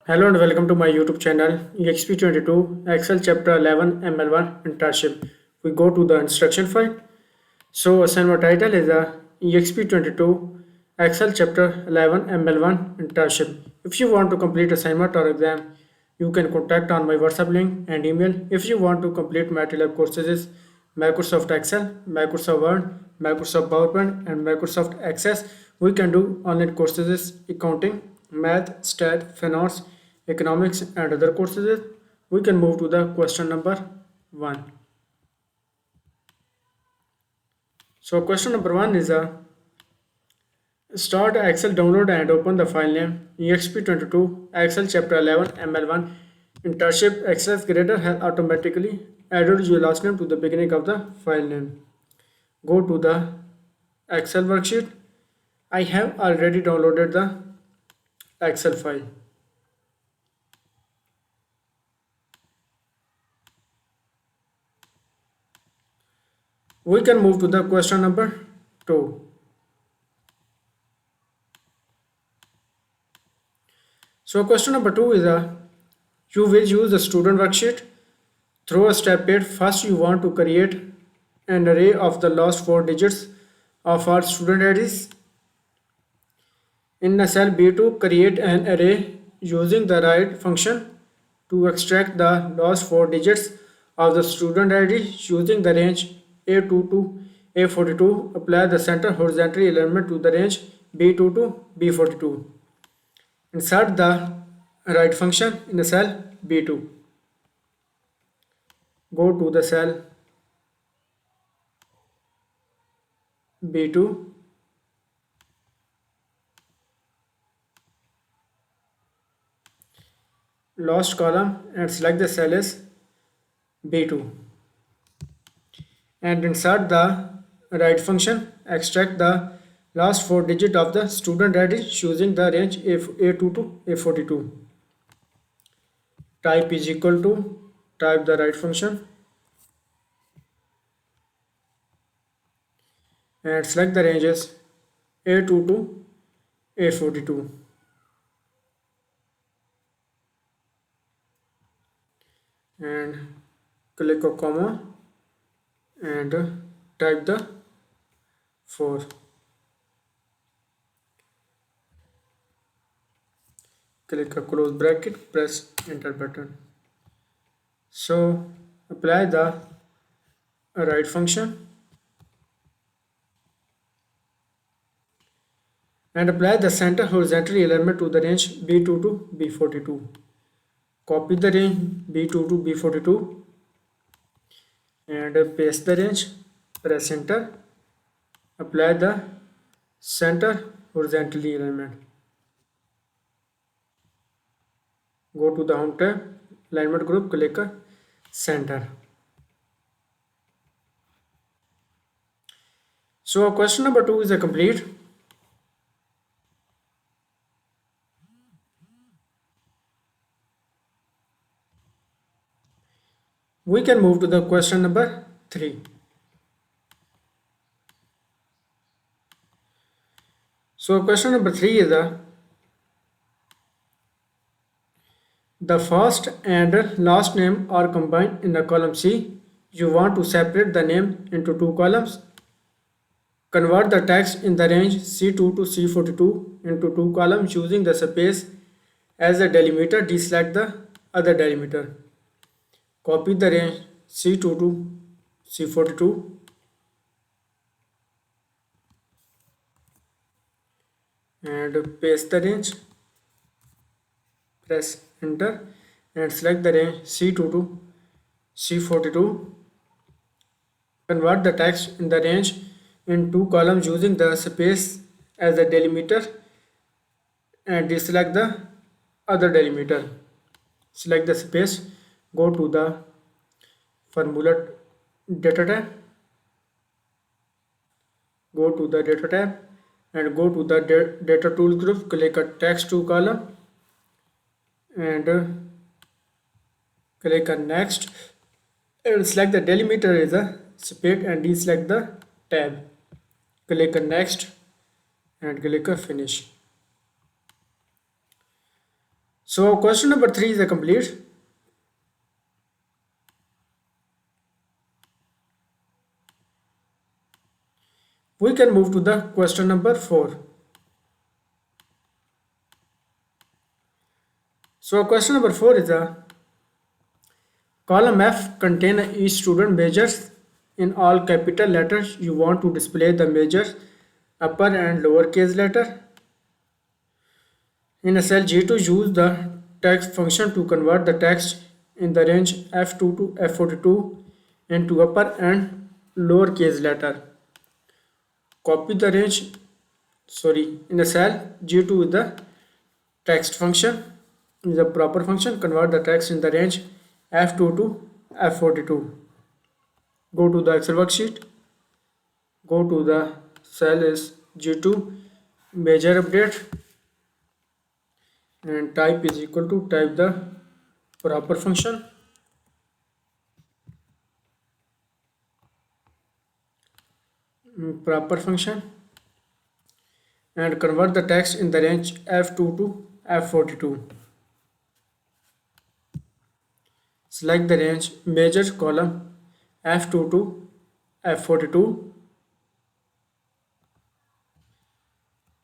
Hello and welcome to my YouTube channel EXP22 Excel Chapter 11 ML1 Internship. We go to the instruction file. So assignment title is EXP22 Excel Chapter 11 ML1 Internship. If you want to complete assignment or exam, you can contact on my WhatsApp link and email. If you want to complete MylTLab courses, Microsoft Excel, Microsoft Word, Microsoft PowerPoint, and Microsoft Access, we can do online courses, accounting, math, stat, finance, economics, and other courses. We can move to the question number 1. So question number 1 is start Excel download and open the file name exp22 Excel chapter 11 ml1 internship access grader has automatically added your last name to the beginning of the file name. Go to the Excel worksheet. I have already downloaded the Excel file. We can move to the question number 2. So question number 2 is you will use the student worksheet through a step 8. First you want to create an array of the last 4 digits of our student IDs. In the cell B2, create an array using the right function to extract the last 4 digits of the student ID using the range A2 to A42. Apply the center horizontal element to the range B2 to B42. Insert the right function in the cell B2. Go to the cell B2. Last column and select the cell as B2 and insert the right function. Extract the last 4 digits of the student ID using the range A2 to A42. Type is equal to, type the right function and select the ranges A2 to A42 and click a comma and type the 4. Click a close bracket, press enter button. So apply the right function and apply the center horizontal element to the range B2 to B42. Copy the range B2 to B42 and paste the range, press enter, apply the center horizontal element. Go to the home tab, alignment group, click center. So question number 2 is a complete. We can move to the question number 3. So question number 3 is the first and last name are combined in the column C. You want to separate the name into 2 columns. Convert the text in the range C2 to C42 into 2 columns using the space as a delimiter. Deselect the other delimiter. Copy the range C2 to C42 and paste the range. Press enter and select the range C2 to C42. Convert the text in the range in 2 columns using the space as a delimiter and deselect the other delimiter. Select the space, go to the formula data tab, go to the data tab and go to the data tools group, click a text to column and click on next and select the delimiter as a space and deselect the tab. Click on next and click on finish. So question number 3 is a complete. We can move to the question number 4. So question number 4 is a column F contain each student measures in all capital letters. You want to display the measures upper and lower case letter. In a cell G2, use the text function to convert the text in the range F2 to F42 into upper and lower case letter. Copy the range, in a cell G2 with the text function is a proper function, convert the text in the range F2 to F42. Go to the Excel worksheet, go to the cell is G2, measure update, and type is equal to type the proper function, proper function, and convert the text in the range F2 to F42. Select the range measure column F2 to F42.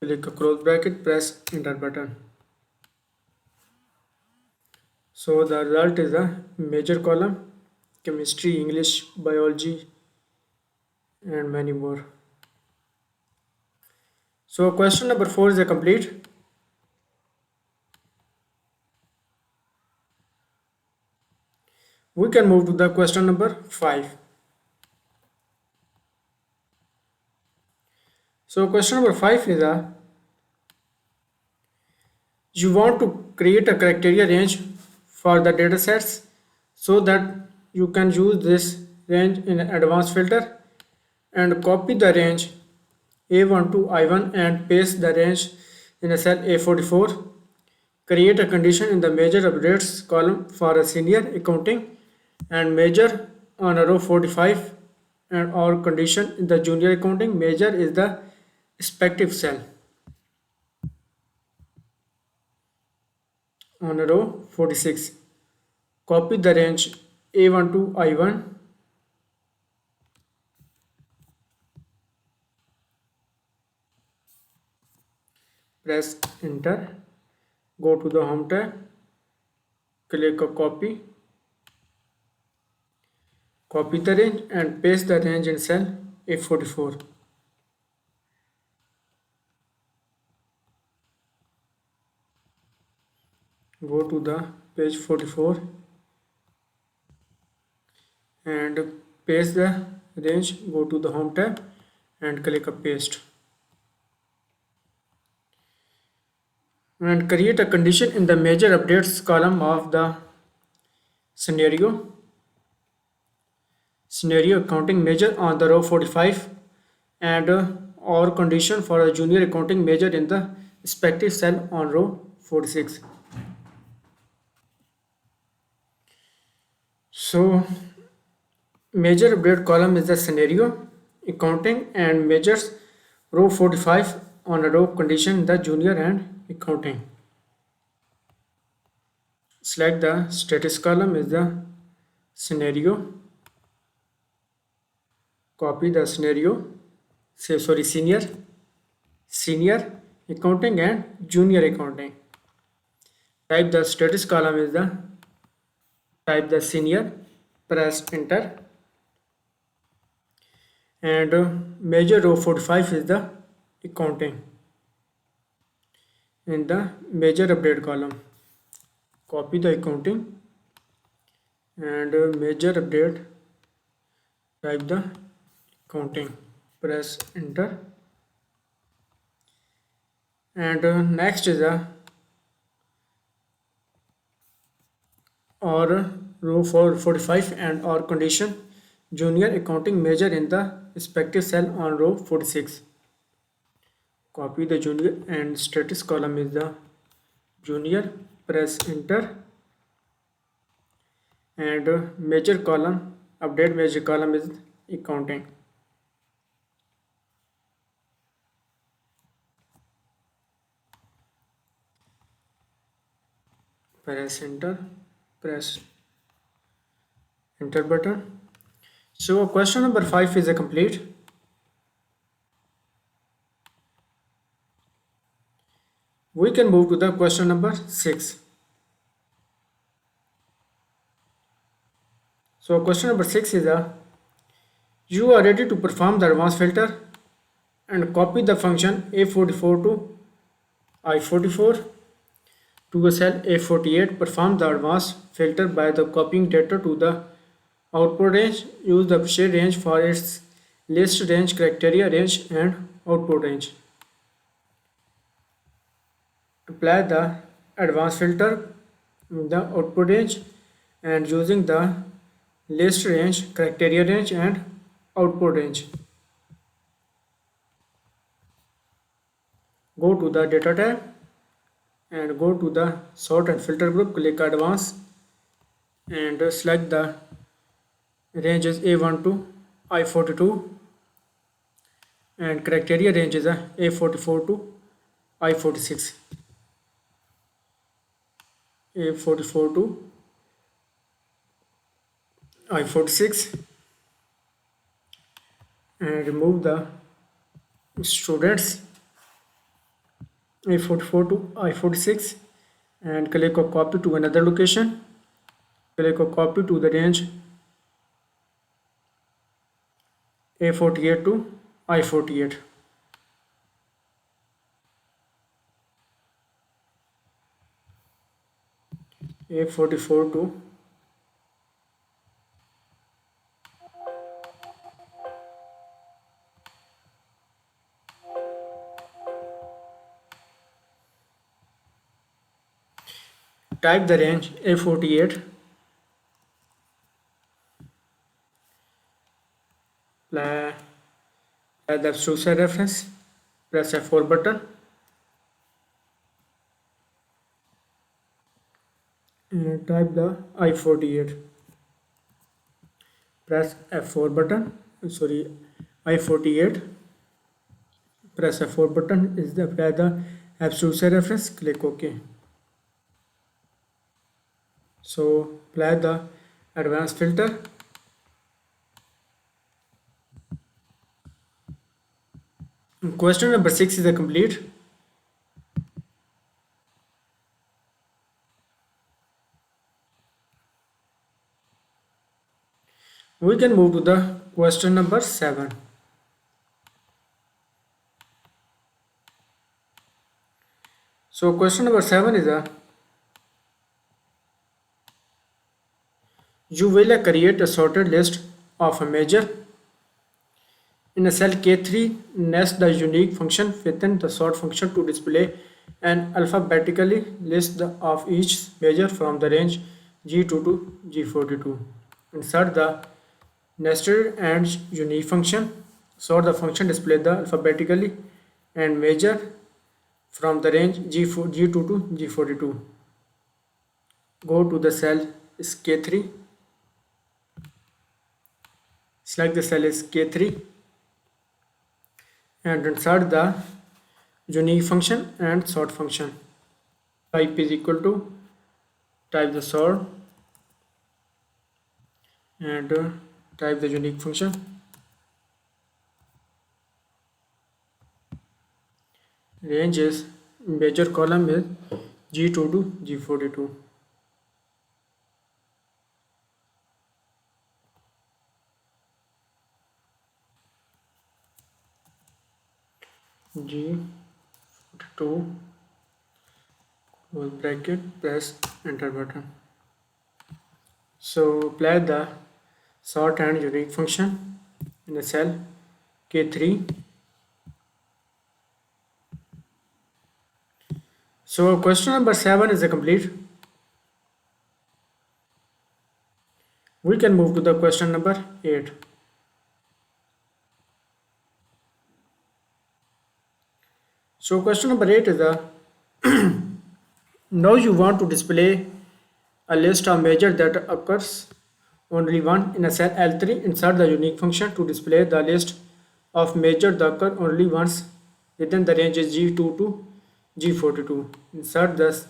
Click a close bracket, press enter button. So the result is a major column, chemistry, English, biology, and many more. So question number 4 is a complete. We can move to the question number 5. So question number 5 is a you want to create a criteria range for the data sets so that you can use this range in advanced filter and copy the range A1 to I1 and paste the range in a cell A44. Create a condition in the measure updates column for a senior accounting and measure on a row 45 and or condition in the junior accounting measure is the respective cell on a row 46. Copy the range A1 to I1, press enter, go to the home tab, click a copy the range and paste the range in cell A44. Go to the page 44 and paste the range, go to the home tab and click a paste and create a condition in the measure updates column of the scenario accounting measure on the row 45 and or condition for a junior accounting measure in the respective cell on row 46. So measure update column is the scenario accounting and measures row 45 on a row condition the junior and accounting. Select the status column is the scenario, copy the senior accounting and junior accounting. Type the status column is the type the senior, press enter, and measure row 45 is the accounting in the measure update column. Copy the accounting and measure update, type the accounting, press enter, and next is a or row 45 and or condition junior accounting measure in the respective cell on row 46. Copy the junior and status column is the junior, press enter, and measure column, update measure column is accounting. press enter, press enter button. So question number 5 is a complete. We can move to the question number 6. So question number 6 is you are ready to perform the advanced filter and copy the function A44 to I44 to a cell A48. Perform the advanced filter by the copying data to the output range. Use the shade range for its list range, criteria range and output range. Apply the advanced filter in the output range and using the list range, criteria range and output range. Go to the data tab and go to the sort and filter group, click advanced and select the ranges A1 to I42 and criteria range is A44 to I46. A44 to I46 and remove the students A44 to I46 and click on copy to another location. Click on copy to the range A48 to I48. A44 to type the range A48, apply the absolute reference, press F4 button and type the I48. Press F4 button, sorry, I48. Press F4 button is the apply the absolute reference, click OK. So apply the advanced filter. Question number 6 is a complete. We can move to the question number 7. So question number 7 is you will create a sorted list of a measure. In a cell K3, nest the unique function within the sort function to display an alphabetically list of each measure from the range G2 to G42. Insert the nested and unique function. Sort the function display the alphabetically and measure from the range G2 to G42. Go to the cell is K3. Select the cell is K3 and insert the unique function and sort function. Type is equal to type the sort and type the unique function. Range is measure column is G2 to G42. G42 close bracket, press enter button. So apply the sort and unique function in the cell K3. So question number 7 is a complete. We can move to the question number 8. So question number 8 is now you want to display a list of measures that occurs only one in a cell L3. Insert the unique function to display the list of measures that occur only once within the ranges G2 to G42. Insert the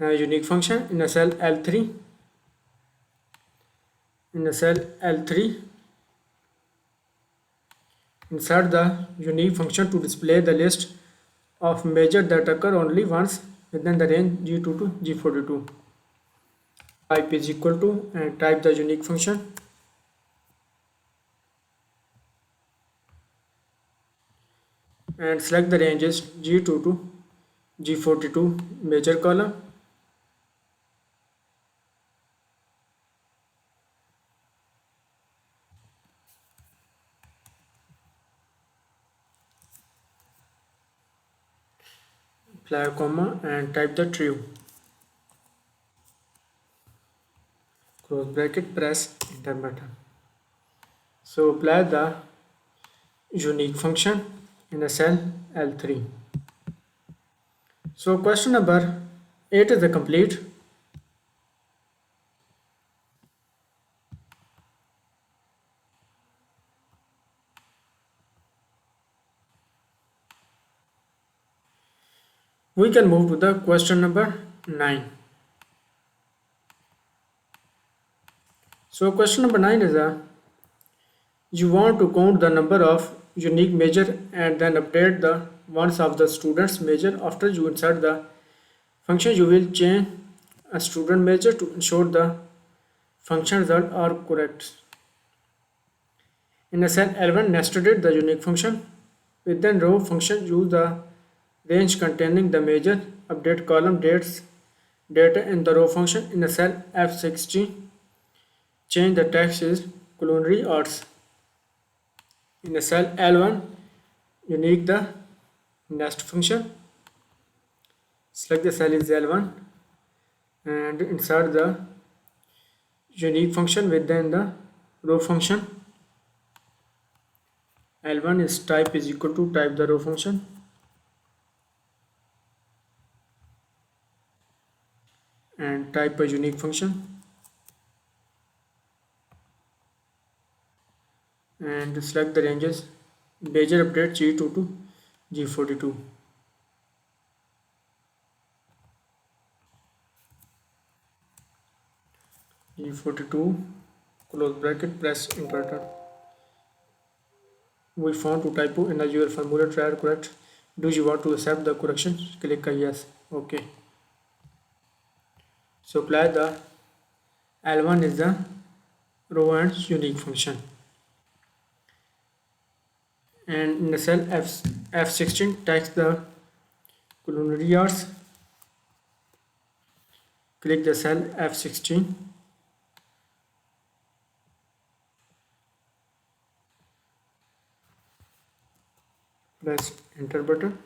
unique function in a cell L3. In a cell L3, insert the unique function to display the list of measures that occur only once within the range G2 to G42. Type is equal to and type the unique function and select the ranges G2 to G42 measure column. Apply a comma and type the true. Close bracket, press enter button. So apply the unique function in the cell L3. So question number 8 is the complete. We can move to the question number 9. So question number 9 is you want to count the number of unique measure and then update the ones of the student's measure. After you insert the function, you will change a student measure to ensure the function results are correct. In a cell L1 nested it the unique function. Within row function use the range containing the measure, update column dates data in the row function. In a cell F16 change the text is culinary arts. In a cell L1 unique the nest function. Select the cell is L1 and insert the unique function within the row function. L1 is type is equal to type the row function and type a unique function and select the ranges measure update G2 to G42. G42 close bracket, press enter. We found two typo in your formula, try correct. Do you want to accept the correction? Click yes. Okay. So apply the L1 is the row and unique function. And in the cell F16 text the culinary arts. Click the cell F16. Press enter button.